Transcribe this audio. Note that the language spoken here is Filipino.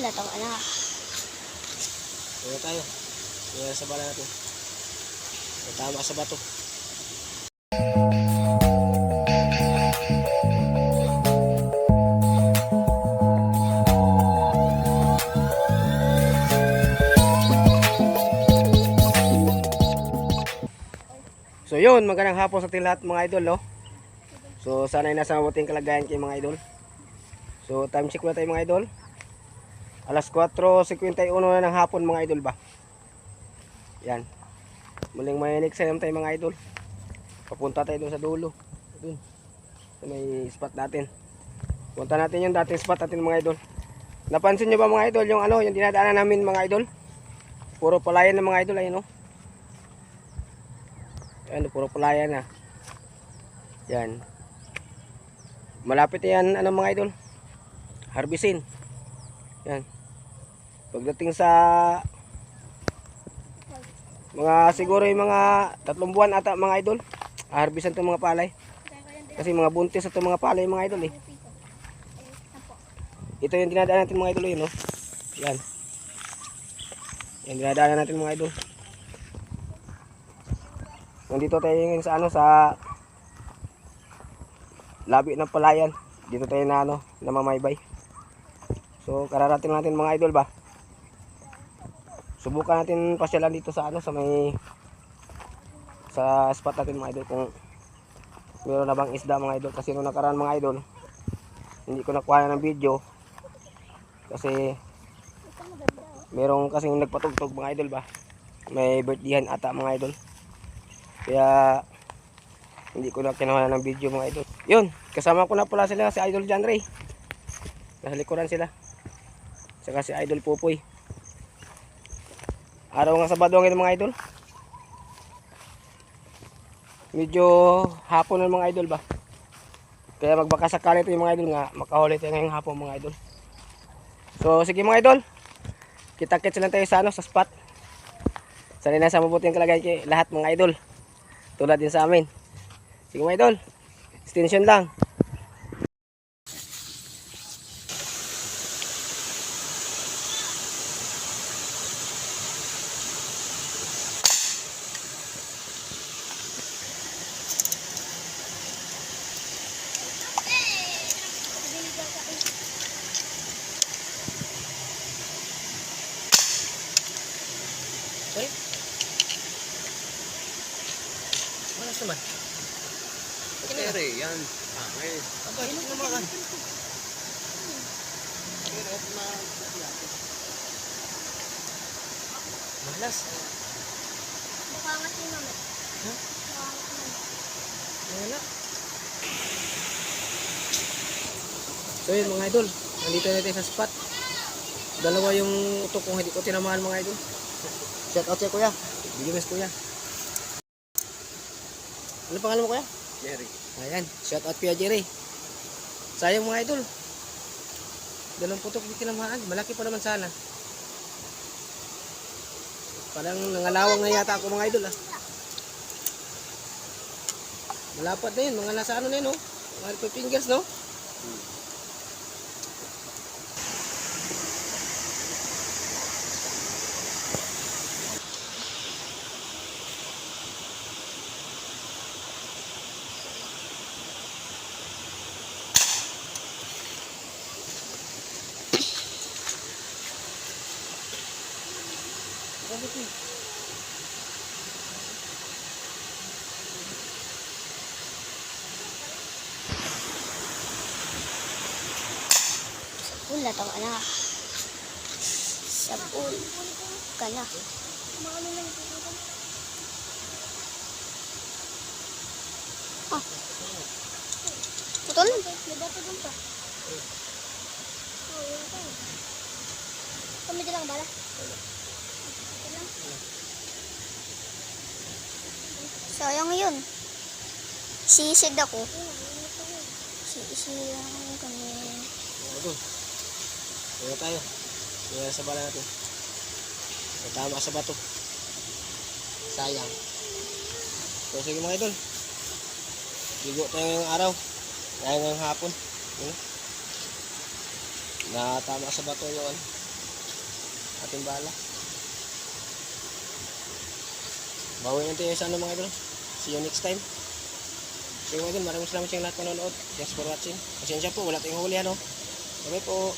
na tong anak. Kaya tayo. Kaya sa bala natin. Tama sa bato. So yun, magandang hapon sa ating lahat mga idol, no? So sana ay nasa mabuting kalagayan kayo mga idol. So time check na tayo mga idol. Alas 4:51 na ng hapon mga idol ba. Yan. Muling may exam tayo mga idol. Papunta tayo dun sa dulo. Dun. Sa may spot natin. Punta natin yung dating spot natin mga idol. Napansin nyo ba mga idol yung yung dinadaanan namin mga idol? Puro palayan ng mga idol, ayun no? Puro palayan na. Yan. Malapit yan mga idol. Harbisin. Yan. Pagdating sa mga siguro yung mga 3 buwan ata mga idol, harbisan itong mga palay. Kasi mga buntis itong mga palay mga idol eh. Ito yung dinadaanan natin mga idol eh, no? Yan. Yan dinadaanan natin mga idol. Nandito tayo ngayon sa sa labi ng palayan. Dito tayo na namamaybay. So kararating natin mga idol ba. Subukan natin pasyalan dito sa sa spot natin mga idol kung meron na bang isda mga idol, kasi nung nakaraan mga idol hindi ko nakuha ng video kasi merong kasing nagpatugtog mga idol ba. May birthdayhan ata mga idol. Kaya hindi ko na kinuha ng video mga idol. Yun, kasama ko na pala sila si Idol John Ray. Nasa likuran sila. Saka si Idol Pupoy. Araw nga Sabado ngayon mga idol. Medyo hapon na mga idol ba. Kaya magbaka sakali ito yung mga idol nga makahuli tayo ngayong hapon mga idol. So sige mga idol. Kita-kits lang tayo sa sa spot. Sanay na sa mabuting kalagayan kay lahat mga idol. Tulad din sa amin. Sige mga idol, extension lang. Sorry? Malas naman. Tere, yan. Ngayon. Aba, inom naman. Malas. Bukangat yung naman. Ha? Bukangat naman. Wala. So yun mga idol, nandito na tayo sa spot. Dalawa yung utok kung hindi ko tinamaan mga idol. Shout out siya kuya. Bigyan mas kuya. Ano pangalan mo kuya? Jerry. Ayan, shout out kuya Jerry. Sayang mga idol. Dalawang putok hindi tinamaan. Malaki pa naman sana. Parang nangalawang na yata ako mga idol ah. Malapad na yun, mga nasa na yun, no? Mga 5 fingers, no? Sabon na tong anak. Sabon ka na. Ah. Putol? May bato dun pa. Kami lang bala. Sayang yun. Sisid ako. Sisirang kami. Ito. Kaya tayo. Kaya sa bala natin. Tama sa bato. Sayang. So sige mga idol. Ligo tayo ngayong araw. Kaya ngayong hapon. Natama sa bato yun. Ating bahala. Bawi natin sa ano mga idol. See you next time. So mga idol, maraming salamat sa lahat manonood. Thanks for watching. Pasensya po, wala tayong huli ano. Bye po.